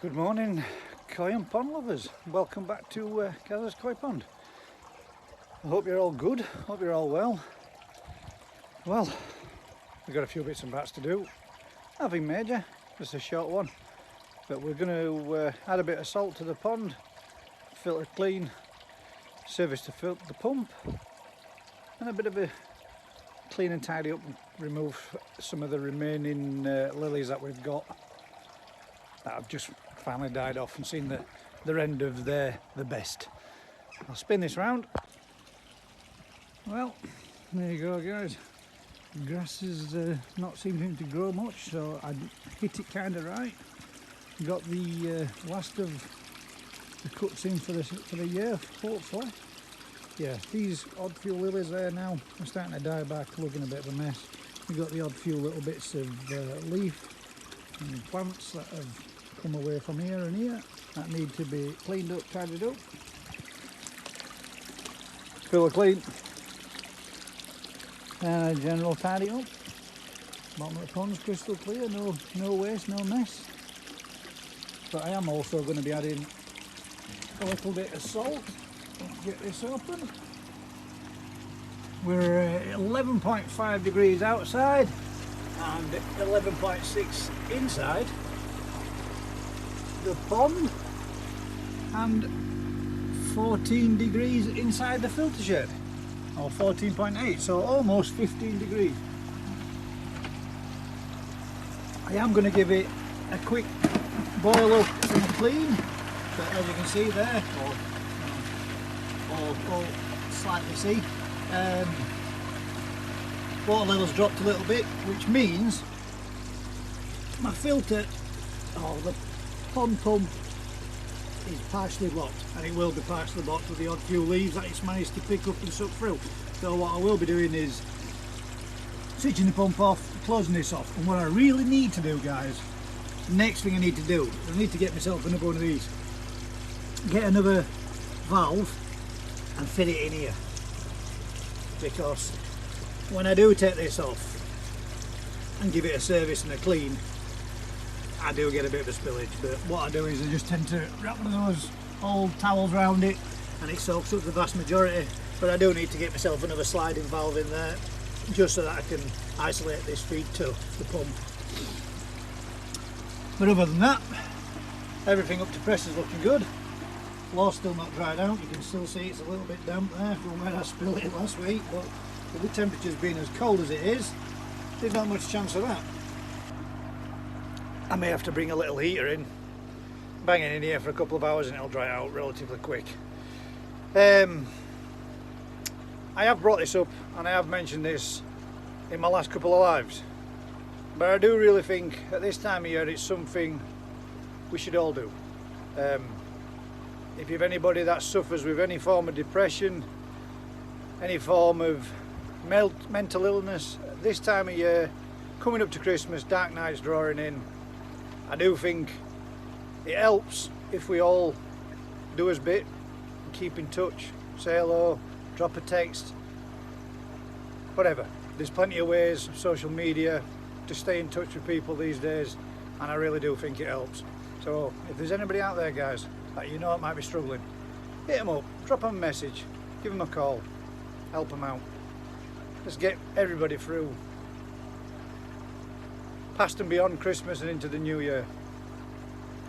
Good morning, koi and pond lovers. Welcome back to Gazza's Koi Pond. I hope you're all good, hope you're all well. Well, we've got a few bits and bats to do. Nothing major, just a short one. But we're going to add a bit of salt to the pond, filter clean, service the pump, and a bit of a clean and tidy up and remove some of the remaining lilies that we've got that have just finally died off and seen the end of the best. I'll spin this round. Well, there you go guys. Grass is not seeming to grow much, so I hit it kind of right. Got the last of the cuts in for the year, hopefully. Yeah, these odd few lilies there now are starting to die back, looking a bit of a mess. We've got the odd few little bits of leaf and plants that have come away from here and here that need to be cleaned up, tidied up. Filter clean and a general tidy up. Bottom of the pond's crystal clear, no waste, no mess. But I am also going to be adding a little bit of salt. Let's get this open. We're 11.5 degrees outside and 11.6 inside the pond and 14 degrees inside the filter shed, or 14.8, so almost 15 degrees. I am going to give it a quick boil up and clean, but as you can see there, or slightly see, water levels dropped a little bit, which means my filter, the pond pump is partially blocked, and it will be partially blocked with the odd few leaves that it's managed to pick up and suck through. So what I will be doing is switching the pump off, closing this off, and what I really need to do guys, the next thing I need to do, I need to get myself another one of these, get another valve and fit it in here, because when I do take this off and give it a service and a clean, I do get a bit of a spillage. But what I do is I just tend to wrap one of those old towels around it and it soaks up the vast majority. But I do need to get myself another sliding valve in there just so that I can isolate this feed to the pump. But other than that, everything up to press is looking good. Floor's still not dried out, you can still see it's a little bit damp there from where I spilled it last week, but with the temperatures being as cold as it is, there's not much chance of that. I may have to bring a little heater in, bang it in here for a couple of hours and it'll dry out relatively quick. I have brought this up and I have mentioned this in my last couple of lives, but I do really think at this time of year it's something we should all do. If you have anybody that suffers with any form of depression, any form of mental illness, at this time of year, coming up to Christmas, dark nights drawing in, I do think it helps if we all do us bit and keep in touch, say hello, drop a text, whatever. There's plenty of ways, social media, to stay in touch with people these days, and I really do think it helps. So if there's anybody out there guys that you know might be struggling, hit them up, drop them a message, give them a call, help them out. Let's get everybody through past and beyond Christmas and into the new year.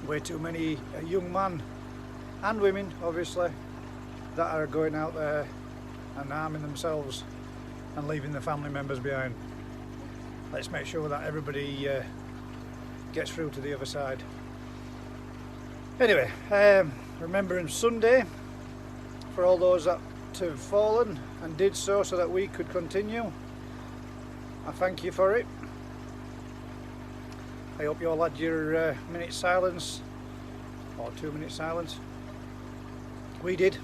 Way too many young men and women obviously that are going out there and harming themselves and leaving their family members behind. Let's make sure that everybody gets through to the other side. Anyway, Remembrance Sunday for all those that have fallen and did so that we could continue. I thank you for it. I hope you all had your minute silence or 2-minute silence. We did.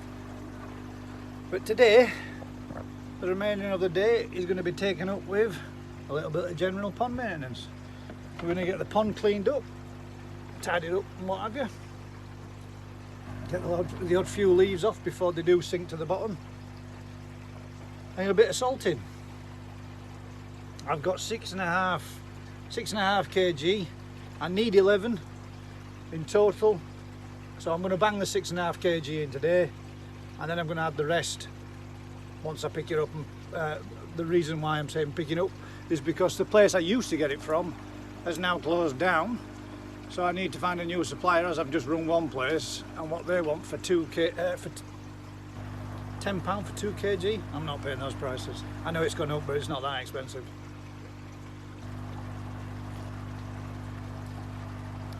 But today, the remaining of the day is going to be taken up with a little bit of general pond maintenance. We're going to get the pond cleaned up, tidied up and what have you. Get the odd few leaves off before they do sink to the bottom. And a bit of salting. I've got 6.5 kg. I need 11 in total. So I'm going to bang the 6.5 kg in today, and then I'm going to add the rest once I pick it up. And, the reason why I'm saying picking up is because the place I used to get it from has now closed down. So I need to find a new supplier, as I've just rung one place, and what they want for £10 for 2 kg. I'm not paying those prices. I know it's gone up, but it's not that expensive.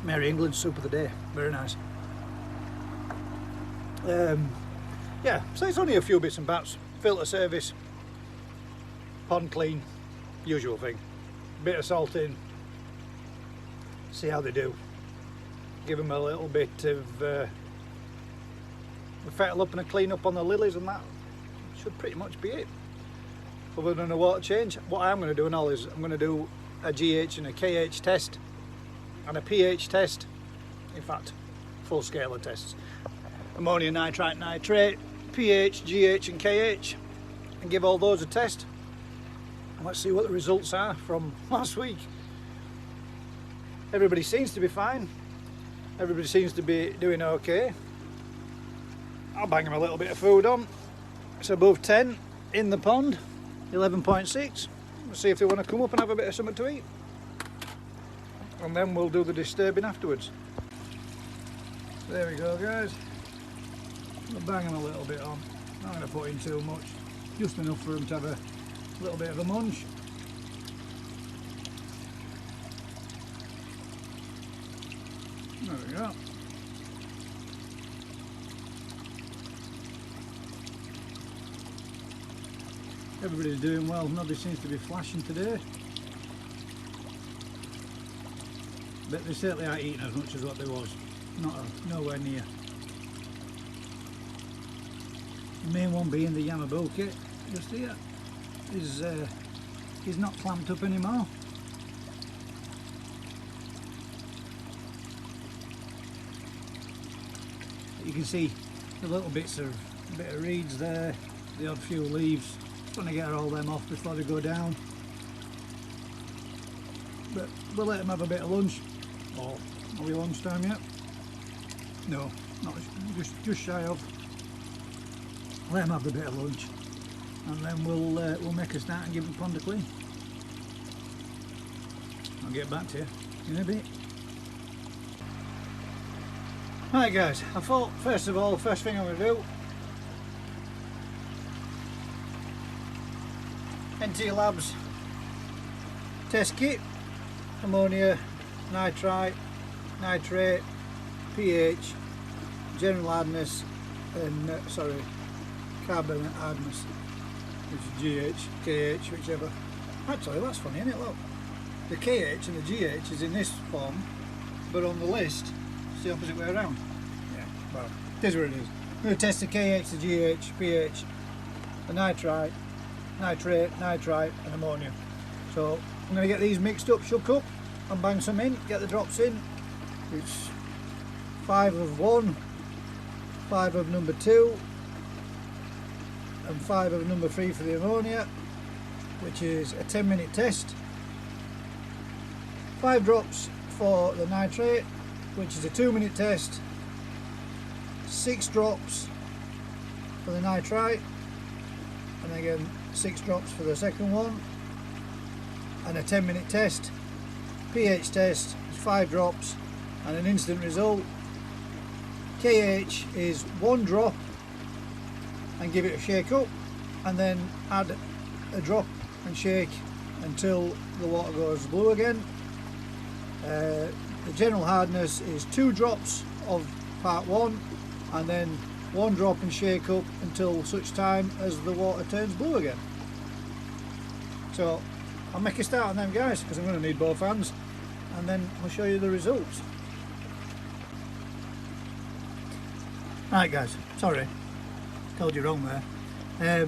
Mary England soup of the day, very nice. Yeah, so it's only a few bits and bats. Filter service, pond clean, usual thing. Bit of salt in, see how they do. Give them a little bit of a fettle up and a clean up on the lilies, and that should pretty much be it. Other than a water change, what I am going to do and all is I'm going to do a GH and a KH test and a pH test. In fact, full scale of tests. Ammonium nitrite, nitrate, pH, GH and KH, and give all those a test. And let's see what the results are from last week. Everybody seems to be fine. Everybody seems to be doing okay. I'll bang them a little bit of food on. It's above 10 in the pond, 11.6. Let's see if they want to come up and have a bit of something to eat. And then we'll do the disturbing afterwards. There we go, guys. I'll bang them a little bit on. I'm not going to put in too much, just enough for them to have a little bit of a munch. There we go. Everybody's doing well. Nobody seems to be flashing today. But they certainly aren't eating as much as what they was. Nowhere near. The main one being the Yamabuki, just here, is not clamped up anymore. You can see the little bit of reeds there, the odd few leaves. Just want to get all them off before they go down. But we'll let them have a bit of lunch. Oh, are we lunchtime yet? No, not just shy of. Let them have a bit of lunch, and then we'll make a start and give the pond a clean. I'll get back to you in a bit. Right guys, I thought first of all, first thing I'm going to do, NT Labs test kit, ammonia, nitrite, nitrate, pH, general hardness, and carbon hardness, which is GH, KH, whichever. Actually, that's funny, isn't it? Look, the KH and the GH is in this form, but on the list it's the opposite way around. Yeah, well, it is what it is. I'm going to test the KH, the GH, pH, the nitrite, nitrate, nitrite and ammonia. So I'm going to get these mixed up, shook up and bang some in, get the drops in. It's 5 of 1, 5 of number 2 and 5 of number 3 for the ammonia, which is a 10-minute test. 5 drops for the nitrate, which is a 2-minute test. 6 drops for the nitrite, and again 6 drops for the second one, and a 10-minute test. pH test is 5 drops and an instant result. KH is 1 drop and give it a shake up, and then add a drop and shake until the water goes blue again. The general hardness is 2 drops of part 1 and then one drop and shake up until such time as the water turns blue again. So I'll make a start on them, guys, because I'm going to need both hands, and then I'll show you the results. Right guys, sorry, told you wrong there.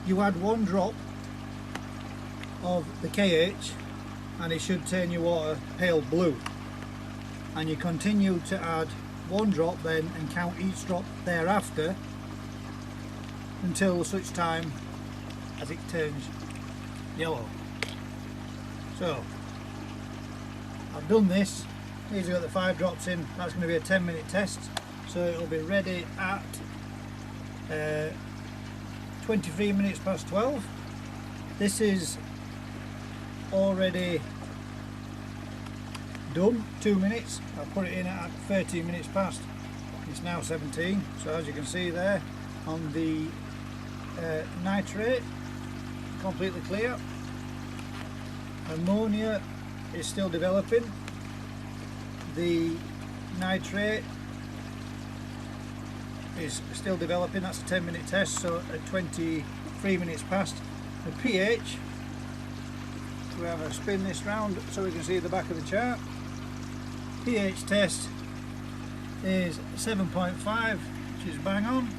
You add one drop of the KH and it should turn your water pale blue, and you continue to add one drop then and count each drop thereafter until such time as it turns yellow. So I've done this. These have got the 5 drops in. That's going to be a 10-minute test, so it'll be ready at 23 minutes past 12. This is already done, 2 minutes. I'll put it in at 13 minutes past. It's now 17, so as you can see there on the nitrate, completely clear. Ammonia is still developing. The nitrate is still developing. That's a 10-minute test, so at 23 minutes past. The pH, we have a spin this round so we can see the back of the chart. pH test is 7.5, which is bang on.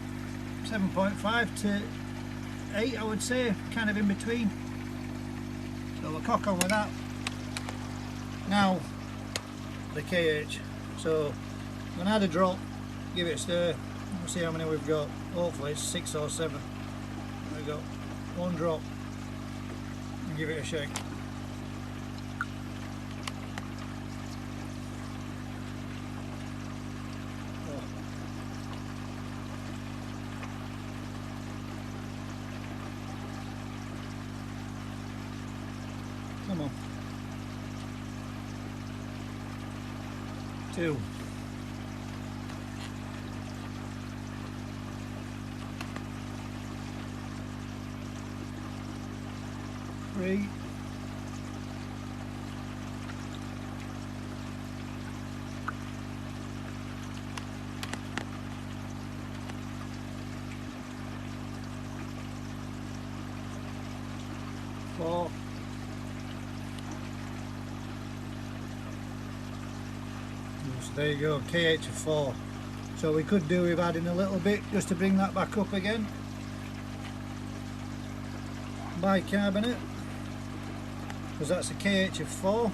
7.5 to 8, I would say, kind of in between. So we'll cock on with that. Now the KH. So I'm going to add a drop, give it a stir. We'll see how many we've got. Hopefully it's 6 or 7. We've got one drop and give it a shake. Come on. 2. 3. 4. So there you go, KH of 4. So we could do with adding a little bit just to bring that back up again. Bicarbonate, because that's a KH of 4.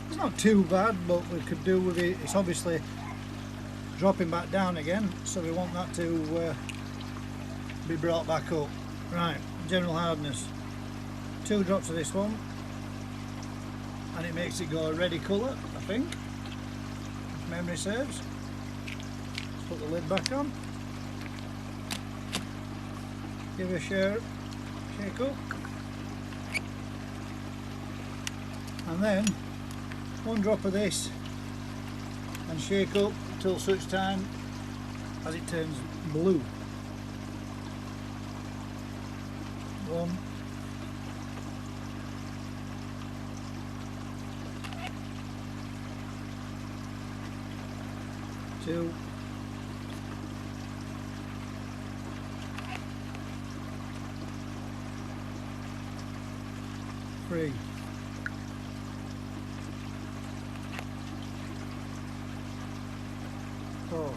It's not too bad, but we could do with it. It's obviously dropping back down again, so we want that to be brought back up. Right, general hardness. 2 drops of this one, and it makes it go a reddy colour, I think, if memory serves. Let's put the lid back on. Give it a shake up. And then 1 drop of this and shake up till such time as it turns blue. 1. 2. 3. 4.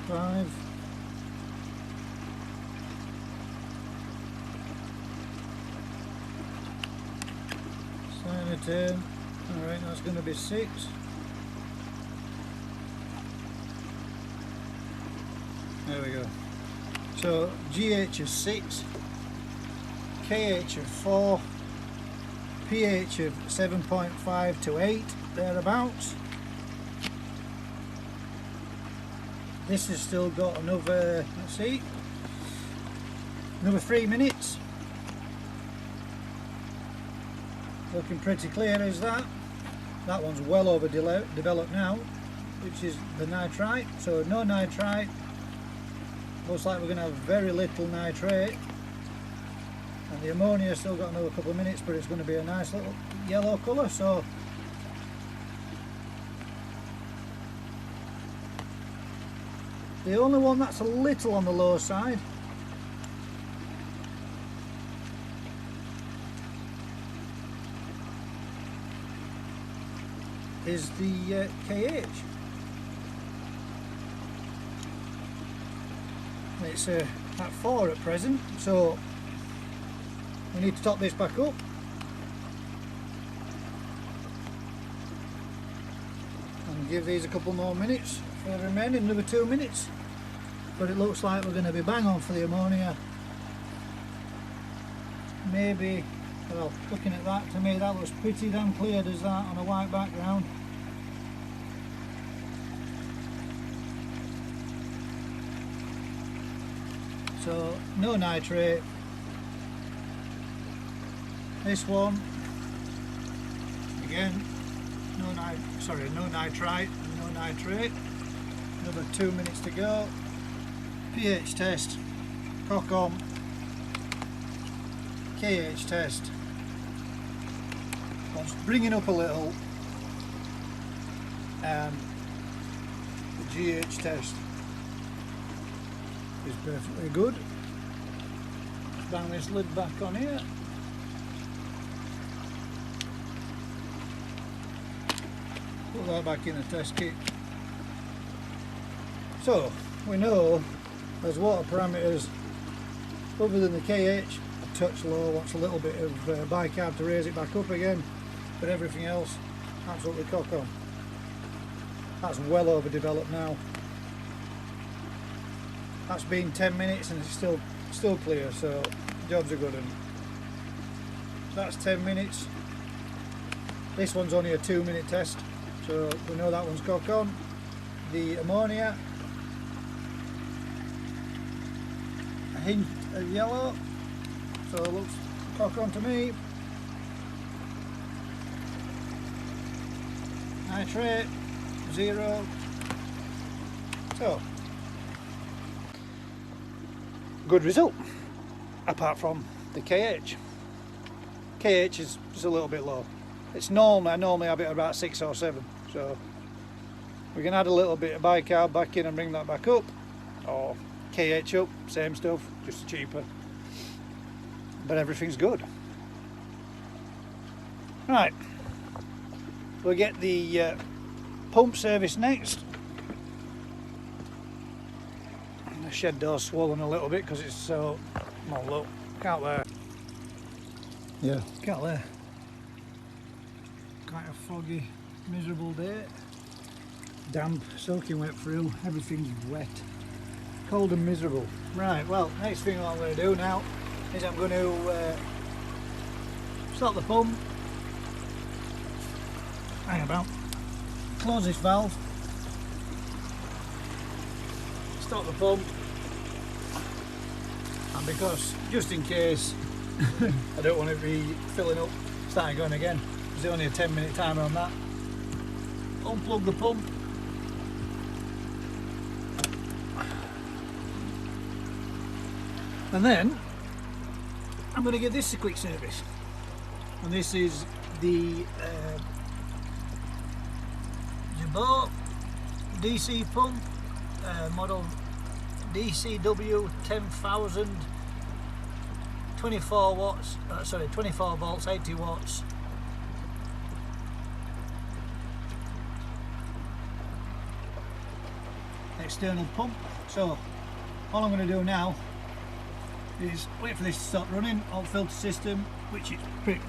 5. 10. Alright, that's going to be 6. There we go. So GH is 6, KH of 4, pH of 7.5 to 8, thereabouts. This has still got another, let's see, another 3 minutes. Looking pretty clear as that. That one's well over developed now, which is the nitrite. So no nitrite. Looks like we're going to have very little nitrate. and the ammonia still got another couple of minutes, but it's going to be a nice little yellow colour. So the only one that's a little on the low side is the KH. It's at 4 at present, so we need to top this back up. And give these a couple more minutes for the remaining, another 2 minutes. But it looks like we're going to be bang on for the ammonia. Maybe, well, looking at that, to me that looks pretty damn clear, does that, on a white background. So no nitrate. This one again, no nitrite, no nitrate. Another 2 minutes to go. pH test, cock on, KH test. It's bringing up a little, and the GH test is perfectly good. Let's bang this lid back on here. Put that back in the test kit. So we know there's water parameters other than the KH, a touch low, wants a little bit of bicarb to raise it back up again, but everything else absolutely cock on. That's well overdeveloped now. That's been 10 minutes and it's still clear, so jobs are good. And that's 10 minutes. This one's only a 2 minute test, so we know that one's cock on. The ammonia, a hint of yellow, so it looks cock on to me. Nitrate, 0. So good result, apart from the KH. KH is just a little bit low. It's I normally have it about 6 or 7, so we can add a little bit of bicarb back in and bring that back up, or KH up, same stuff, just cheaper, but everything's good. Right, we'll get the pump service next. The shed door's swollen a little bit because it's so, well look, can't there. Yeah, can't there. Quite a foggy, miserable day. Damp, soaking wet through, everything's wet. Cold and miserable. Right, well, next thing what I'm going to do now is I'm going to stop the pump. Hang about. Close this valve. Stop the pump. And because, just in case, I don't want it to be filling up, starting going again. There's only a 10-minute timer on that. Unplug the pump. And then I'm going to give this a quick service. And this is the Jabot DC pump, model DCW 10,000, 24 watts, 24 volts, 80 watts. External pump. So all I'm going to do now is wait for this to stop running. Alt filter system, which is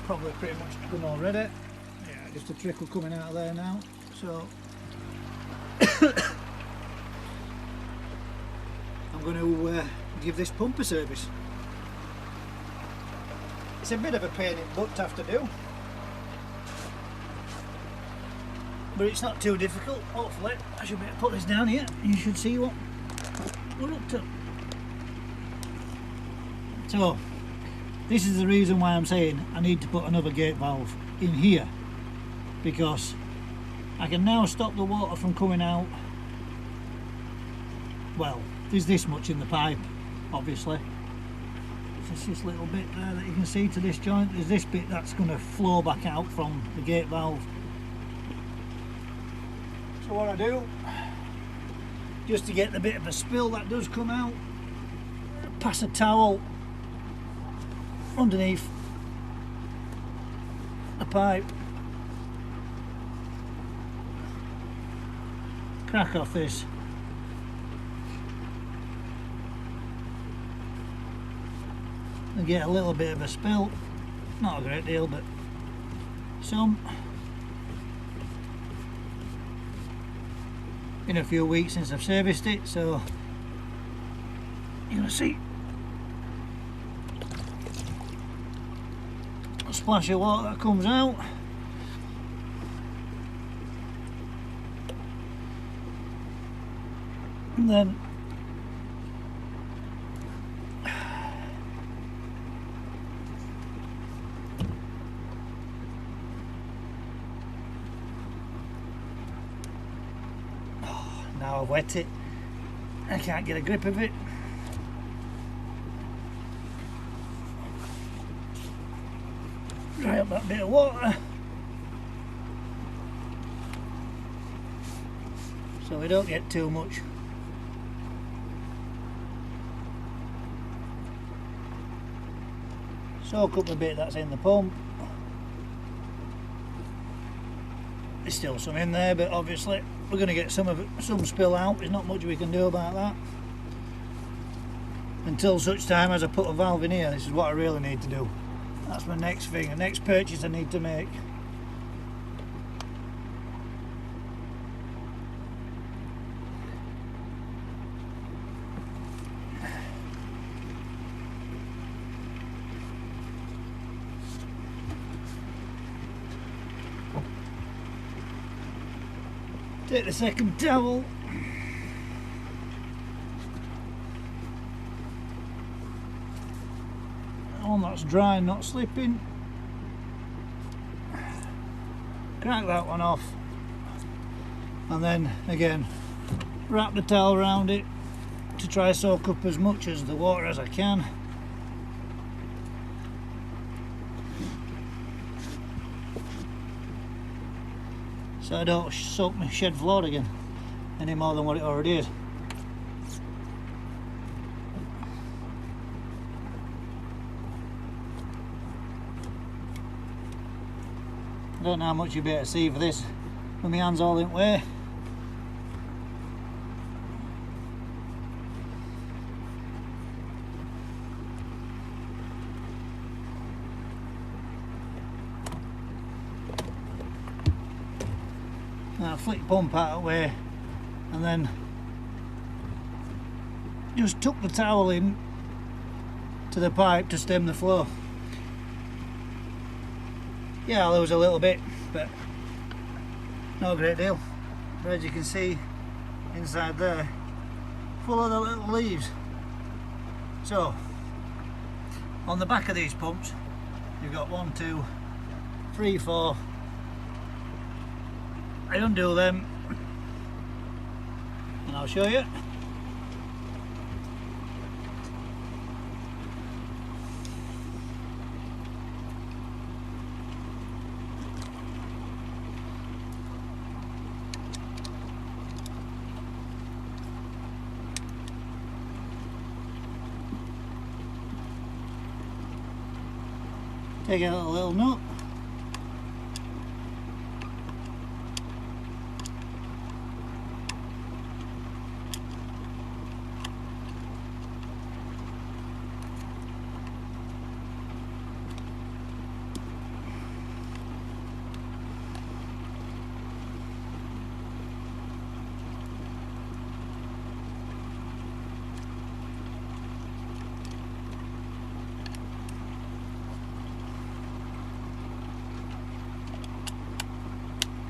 probably pretty much done already. Yeah, just a trickle coming out of there now. So I'm going to give this pump a service. It's a bit of a pain in the butt to have to do, but it's not too difficult. Hopefully I should be able to put this down here and you should see what we're up to. So this is the reason why I'm saying I need to put another gate valve in here, because I can now stop the water from coming out. Well, there's this much in the pipe, obviously, There's this little bit there that you can see to this joint. There's this bit that's going to flow back out from the gate valve. So what I do, just to get the bit of a spill that does come out, pass a towel underneath the pipe, crack off this, and get a little bit of a spill, not a great deal but some. Been a few weeks since I've serviced it, so you're gonna see a splash of water that comes out. And then now I've wet it, I can't get a grip of it. Dry up that bit of water so we don't get too much. Soak up the bit that's in the pump. There's still some in there, but obviously we're going to get some spill out. There's not much we can do about that until such time as I put a valve in here. This is what I really need to do. That's my next thing, the next purchase I need to make. Take the second towel, one that's dry and not slipping, crack that one off, and then again wrap the towel around it to try soak up as much as the water as I can. So I don't soak my shed floor again any more than what it already is. I don't know how much you'll be able to see for this with my hands all in the way. Now flick pump out of the way and then just tuck the towel in to the pipe to stem the flow. Yeah, I'll lose a little bit, but not a great deal. But as you can see inside there, full of the little leaves. So on the back of these pumps you've got 1, 2, 3, 4. I undo them and I'll show you. Take out a little nut.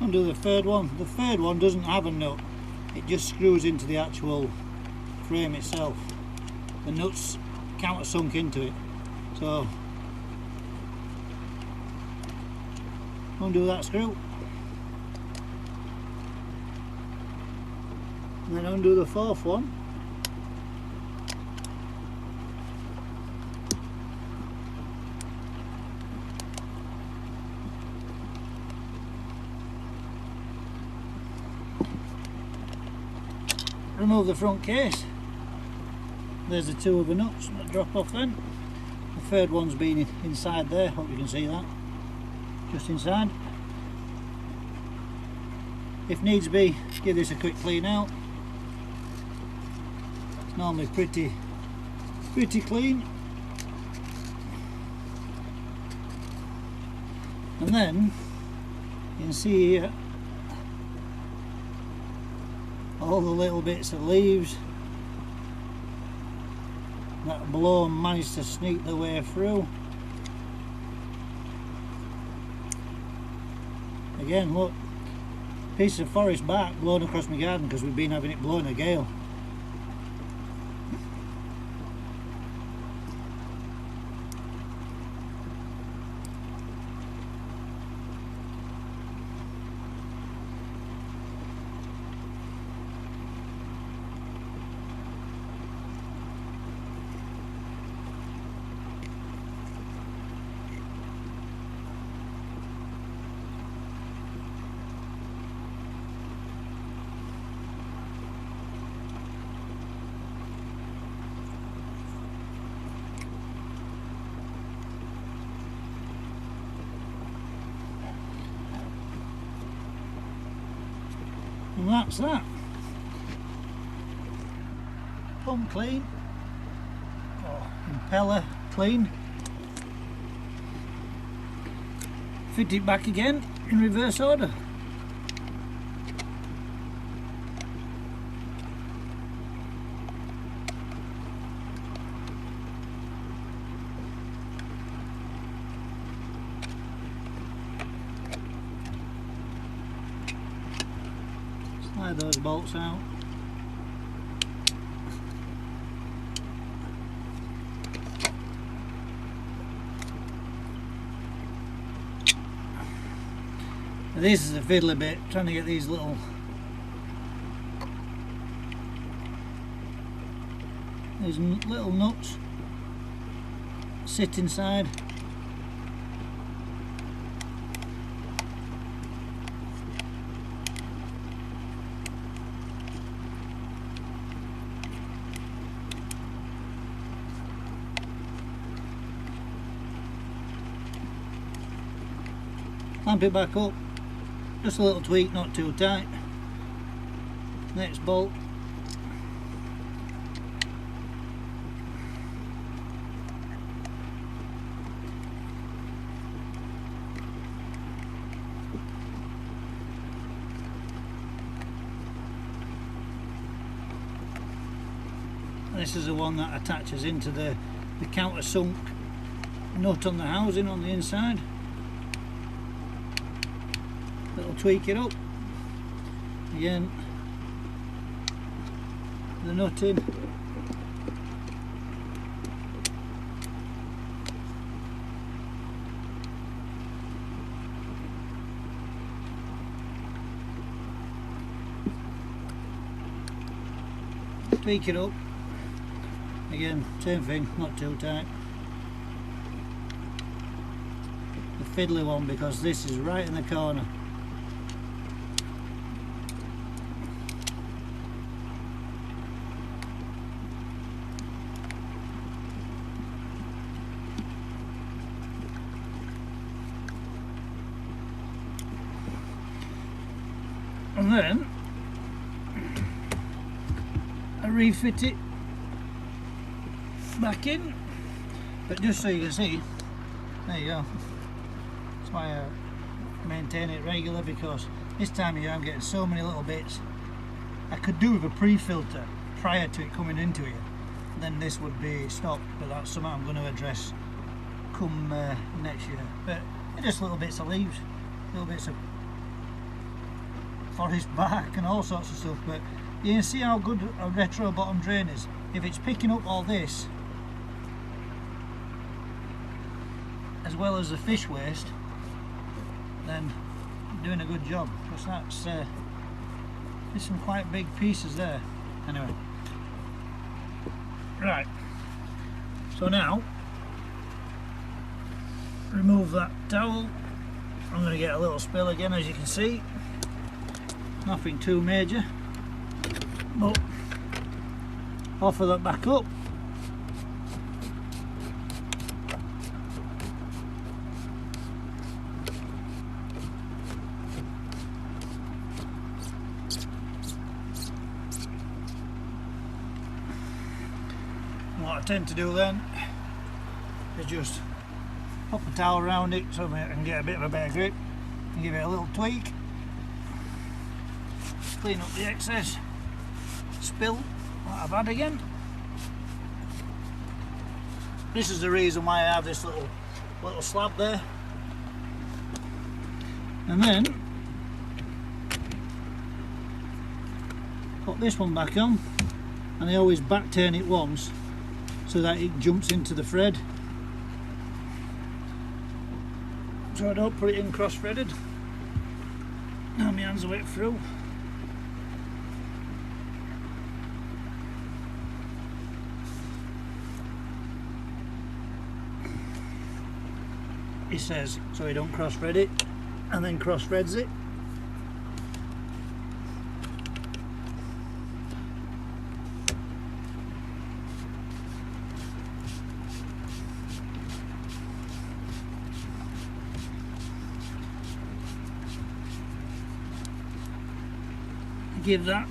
Undo the third one. The third one doesn't have a nut, it just screws into the actual frame itself. The nuts countersunk into it. So undo that screw and then undo the fourth one. remove the front case. There's the two of the nuts that drop off then. The third one's been inside there, hope you can see that. Just inside. If needs be, give this a quick clean out. It's normally pretty clean. And then you can see here all the little bits of leaves that blown managed to sneak their way through. Again, look, piece of forest bark blown across my garden because we've been having it blown a gale. And that's that. Pump clean, impeller clean. Fit it back again in reverse order. Slide those bolts out. This is a fiddly bit, trying to get these little nuts sit inside. Clamp it back up. Just a little tweak, not too tight. Next bolt. This is the one that attaches into the countersunk nut on the housing on the inside. Little tweak it up again, the nut in, tweak it up again, same thing, not too tight. The fiddly one, because this is right in the corner. And then I refit it back in, but just so you can see, there you go. That's why I maintain it regular, because this time of year I'm getting so many little bits. I could do with a pre-filter prior to it coming into here, then this would be stopped, but that's something I'm going to address come next year. But they're just little bits of leaves, little bits of forest bark and all sorts of stuff, but you can see how good a retro bottom drain is. If it's picking up all this as well as the fish waste, then I'm doing a good job, because that's there's some quite big pieces there. Anyway, right, so now remove that towel. I'm going to get a little spill again, as you can see. Nothing too major, but offer that back up. What I tend to do then is just pop a towel around it so I can get a bit of a better grip and give it a little tweak. Clean up the excess spill that I've had again. This is the reason why I have this little slab there. And then put this one back on, and I always back turn it once so that it jumps into the thread, so I don't put it in cross threaded. Now my hands are wet through. It says so you don't cross thread it, and then cross threads it. Give that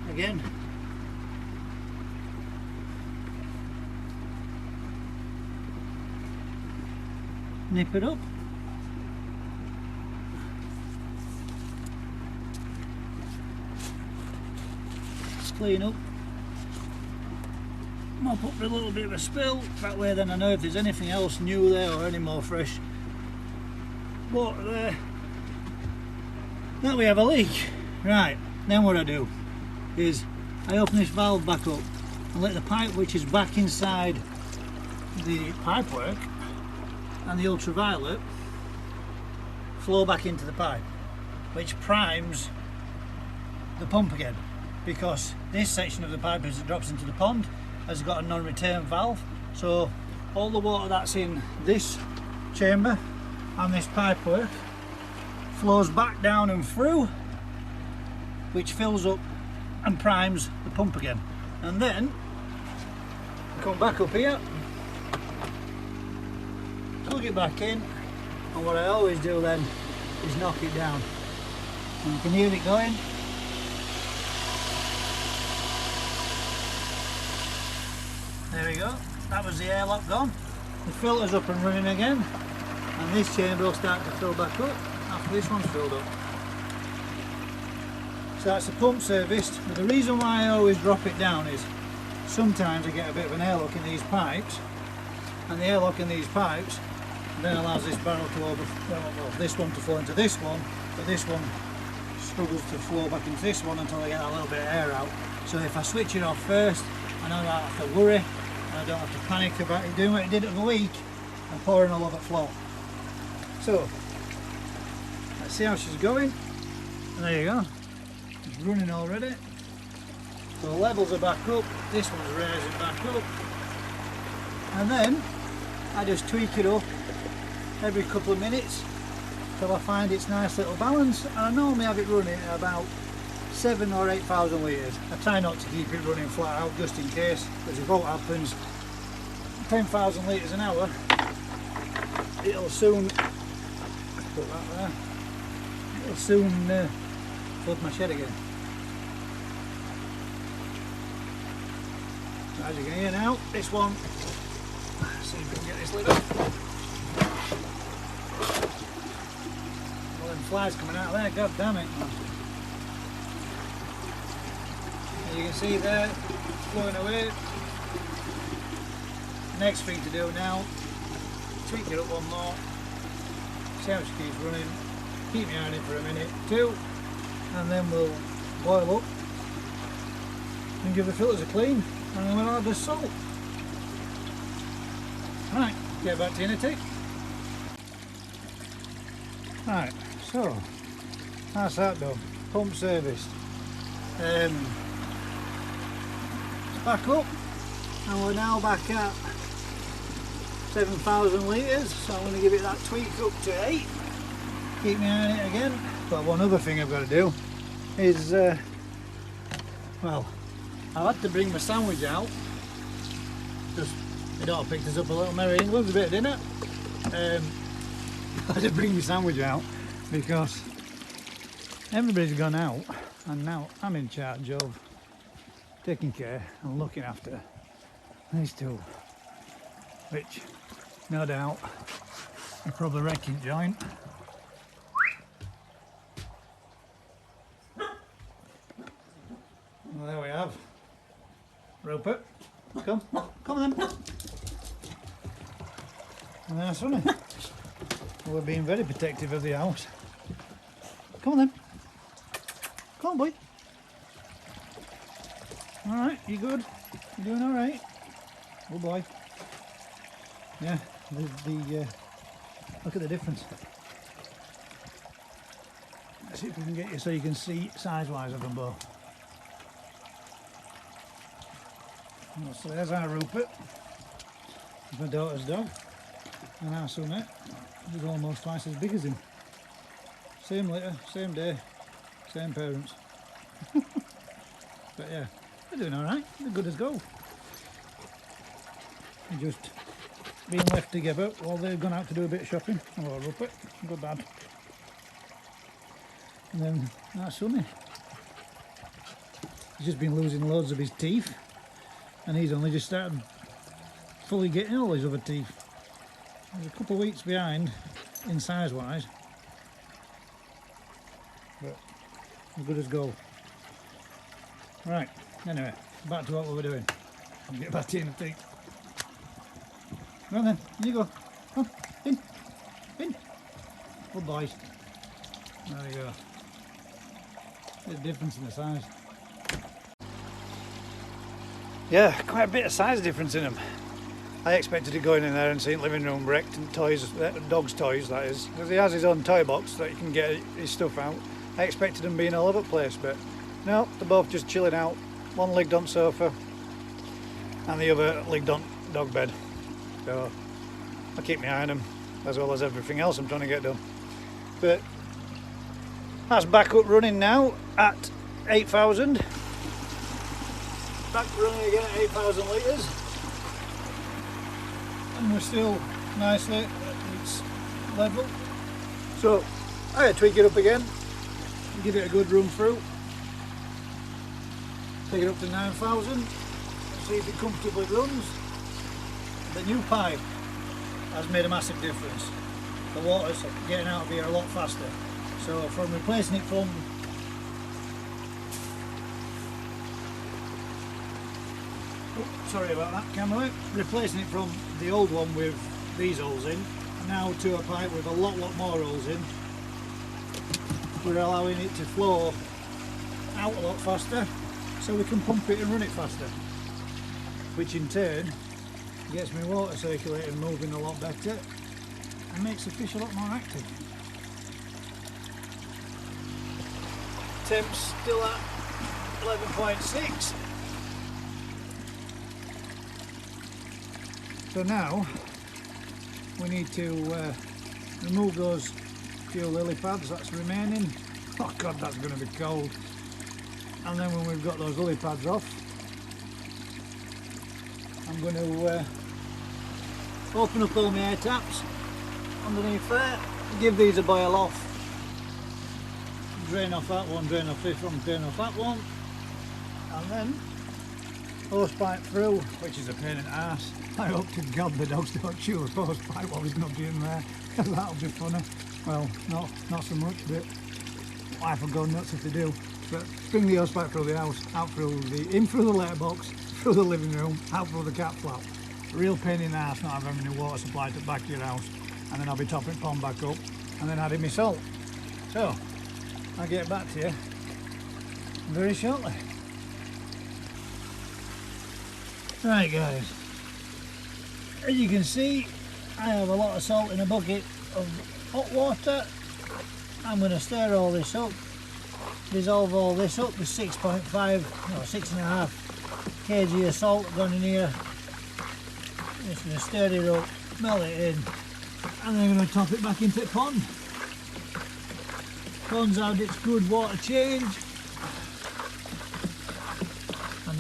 again. Nip it up. Clean up. Mop up a little bit of a spill. That way then I know if there's anything else new there or any more fresh water there. Now we have a leak. Right, then what I do is I open this valve back up and let the pipe, which is back inside the pipework and the ultraviolet, flow back into the pipe, which primes the pump again, because this section of the pipe as it drops into the pond has got a non-return valve, so all the water that's in this chamber and this pipework flows back down and through, which fills up and primes the pump again. And then come back up here, plug it back in, and what I always do then is knock it down. And you can hear it going. There we go, that was the airlock gone. The filter's up and running again, and this chamber will start to fill back up after this one's filled up. So that's the pump serviced, but the reason why I always drop it down is sometimes I get a bit of an airlock in these pipes, and the airlock in these pipes then allows this barrel to well, this one to flow into this one, but this one struggles to flow back into this one until I get a little bit of air out. So if I switch it off first, I don't have to worry, and I don't have to panic about it doing what it did at the leak and pouring all over flow. So let's see how she's going, and there you go, it's running already. So the levels are back up, this one's raising back up, and then I just tweak it up every couple of minutes till I find its nice little balance, and I normally have it running at about 7,000 or 8,000 litres. I try not to keep it running flat out just in case, because if what happens 10,000 litres an hour, it'll soon, put that there, it'll soon flood my shed again. So as you can hear now, this one, let's see if we can get this lid up. Well, them flies coming out of there, god damn it. As you can see there, flowing away. Next thing to do now, tweak it up one more, see how she keeps running, keep me on it for a minute, two, and then we'll boil up and give the filters a clean, and then we'll add the salt. Right, get back to you in a tick. Right, so that's that done, pump serviced. Back up, and we're now back at 7,000 litres, so I'm going to give it that tweak up to 8. Keep me on it again. But one other thing I've got to do is Well, I had to bring my sandwich out because my daughter picked us up a little Merry England's a bit of dinner. I had to bring my sandwich out because everybody's gone out and now I'm in charge of taking care and looking after these two, which no doubt are probably wrecking joint. Well, there we have Rupert. Come on then. And there's Sonny. We're being very protective of the house. Come on then. Come on, boy. Alright, you good? You doing alright? Oh boy. Yeah, look at the difference. Let's see if we can get you so you can see size-wise of them both. Well, so there's our Rupert, my daughter's dog, and our Sonny is almost twice as big as him. Same litter, same day, same parents. But yeah, they're doing alright, they're good as gold. They're just being left together while they've gone out to do a bit of shopping. Hello Rupert, good lad. And then our Sonny. He's just been losing loads of his teeth. And he's only just started fully getting all his other teeth. He's a couple of weeks behind in size wise, but as good as gold. Right, anyway, back to what we were doing. I'll get back to you in a tick. Come on then, in you go. Come, in. Good boys. There you go. There's a difference in the size. Yeah, quite a bit of size difference in them. I expected to go in there and see living room wrecked and toys, dog's toys that is, because he has his own toy box that he can get his stuff out. I expected them being all over the place, but no, they're both just chilling out. One legged on sofa and the other legged on dog bed. So I keep my eye on them as well as everything else I'm trying to get done. But that's back up running now at 8,000. Back running again at 8,000 litres, and we're still nicely at its level. So I tweak it up again, give it a good run through, take it up to 9,000 and see if it comfortably runs. The new pipe has made a massive difference. The water's getting out of here a lot faster. So from replacing it from sorry about that camera, replacing it from the old one with these holes in, now to a pipe with a lot more holes in, we're allowing it to flow out a lot faster so we can pump it and run it faster, which in turn gets my water circulating moving a lot better and makes the fish a lot more active. Temps still at 11.6. So now we need to remove those few lily pads that's remaining. Oh god, that's going to be cold. And then when we've got those lily pads off, I'm going to open up all my air taps underneath there, give these a boil off, drain off that one, drain off this one, drain off that one, and then hose pipe through, which is a pain in the arse. I hope to god the dogs don't chew a hose pipe while he's not in there, because that'll be funny. Well, not so much, but life will go nuts if they do. But bring the hose pipe through the house, out through in through the letterbox, through the living room, out through the cat flap. Real pain in the arse not having any water supply to the back of your house. And then I'll be topping pond back up and then adding my salt. So I'll get back to you very shortly. Right guys, as you can see, I have a lot of salt in a bucket of hot water. I'm going to stir all this up, dissolve all this up with 6.5 kg of salt gone in here. Just going to stir it up, melt it in, and then I'm going to top it back into the pond. Pond's had its good water change.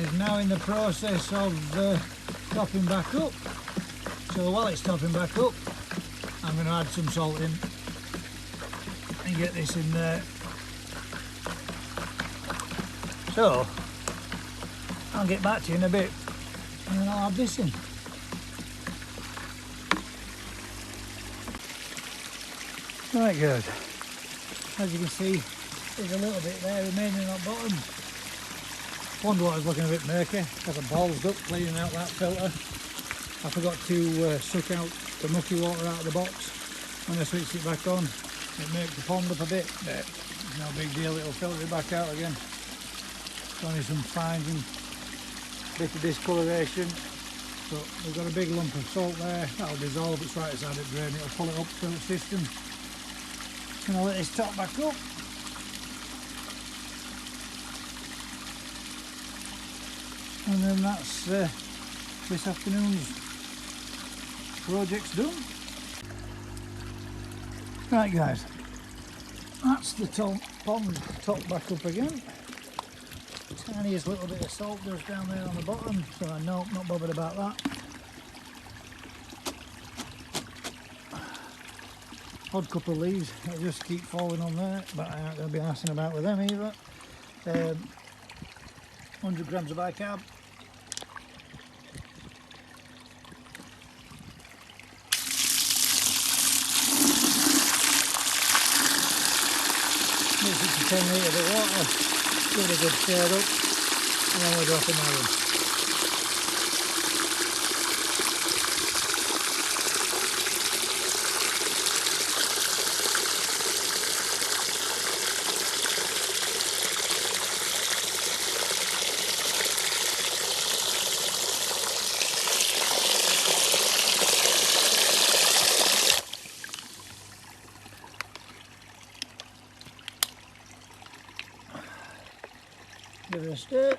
is now in the process of topping back up. So while it's topping back up, I'm going to add some salt in and get this in there. So I'll get back to you in a bit and then I'll add this in. Right guys, as you can see there's a little bit there remaining on bottom. Pond water's looking a bit murky because I ballsed up cleaning out that filter. I forgot to suck out the mucky water out of the box. When I switched it back on, it makes the pond up a bit, but it's no big deal, it'll filter it back out again. It's only some fines and a bit of discoloration, but we've got a big lump of salt there. That'll dissolve, it's right beside it drain, it'll pull it up through the system. Gonna let this top back up. And then that's this afternoon's project's done. Right guys, that's the pond top back up again. Tiniest little bit of salt just down there on the bottom, so I know, not bothered about that. Odd couple of leaves that just keep falling on there, but I aren't going to be arsing about with them either. 100 grams of bicarb. Mix it to 10 litres of water, give it a good stir up, and then we're dropping that in. Give it a stir.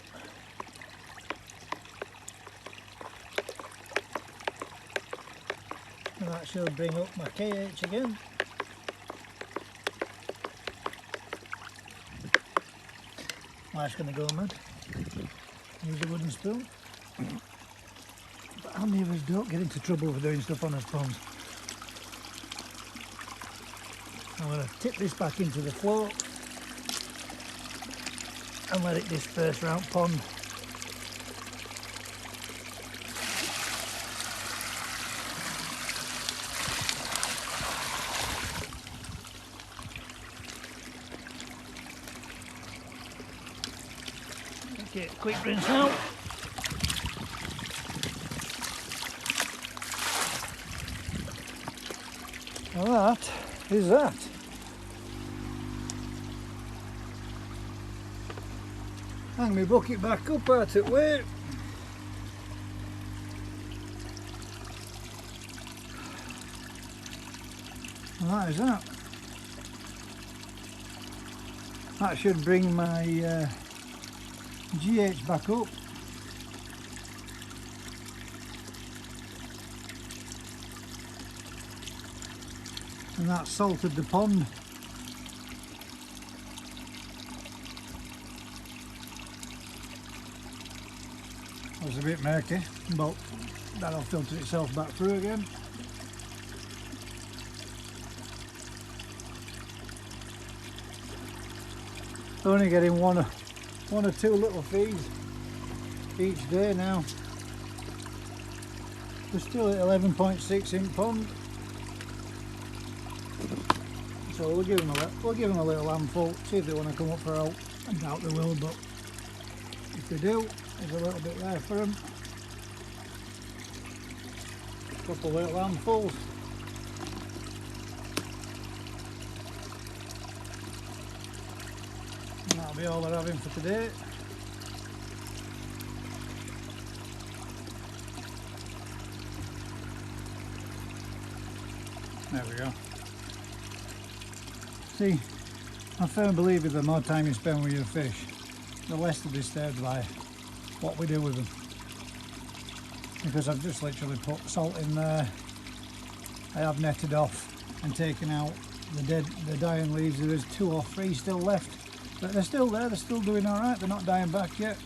And that should bring up my KH again. Life's going to go mad. Use a wooden spoon. But how many of us don't get into trouble for doing stuff on our ponds? I'm going to tip this back into the float and let it disperse around pond. Okay, quick rinse out. And that is that. Hang my bucket back up out at way. And that is that. That should bring my GH back up. And that salted the pond. It was a bit murky, but that'll filter itself back through again. Only getting one or two little feeds each day now. We're still at 11.6 in pond, so we'll give them a little handful. See if they want to come up for help. I doubt they will, but if they do, there's a little bit there for them. A couple of little handfuls. And that'll be all they're having for today. There we go. See, I'm a firm believer the more time you spend with your fish, the less they're disturbed by what we do with them. Because I've just literally put salt in there. I have netted off and taken out the dying leaves. There is 2 or 3 still left, but they're still there, they're still doing alright, they're not dying back yet.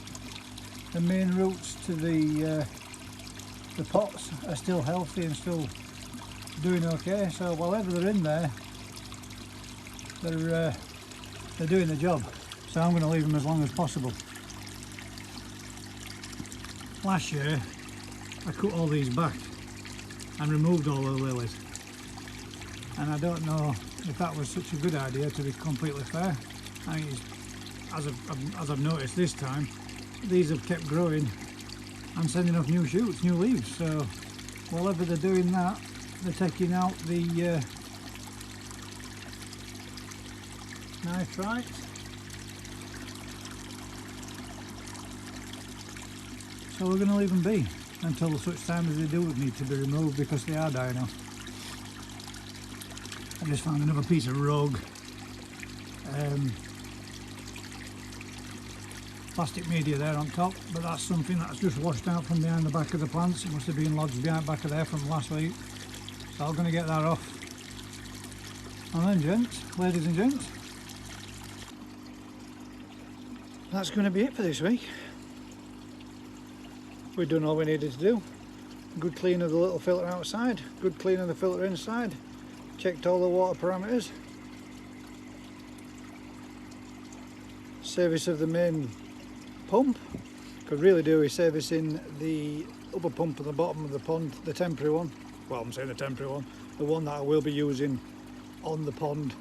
the main roots to the pots are still healthy and still doing okay, so whatever they're in there, they're doing the job, so I'm going to leave them as long as possible. Last year I cut all these back and removed all the lilies, and I don't know if that was such a good idea, to be completely fair. I think it's, as I've noticed this time, these have kept growing and sending off new shoots, new leaves, so whatever they're doing that, they're taking out the nitrite. So we're going to leave them be until such time as they do need to be removed, because they are dying off. I just found another piece of rogue plastic media there on top, but that's something that's just washed out from behind the back of the plants. It must have been lodged behind the back of there from last week, so I'm going to get that off. And then, gents, ladies and gents, that's going to be it for this week. We've done all we needed to do. Good clean of the little filter outside, good clean of the filter inside, checked all the water parameters, service of the main pump. Could really do with servicing the upper pump at the bottom of the pond, the temporary one. Well, I'm saying the temporary one, the one that I will be using on the pond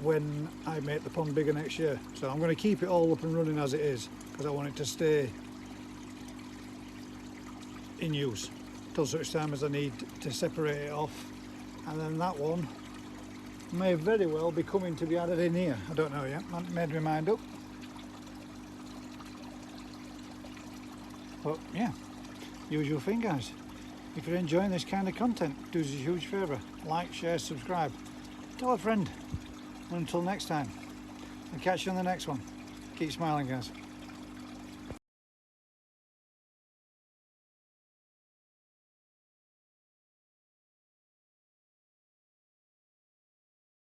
when I make the pond bigger next year. So I'm going to keep it all up and running as it is, because I want it to stay in use till such time as I need to separate it off, and then that one may very well be coming to be added in here. I don't know yet, I haven't made my mind up. But yeah, usual thing guys, if you're enjoying this kind of content, do us a huge favour, like, share, subscribe, tell a friend, and until next time, I'll catch you on the next one. Keep smiling guys.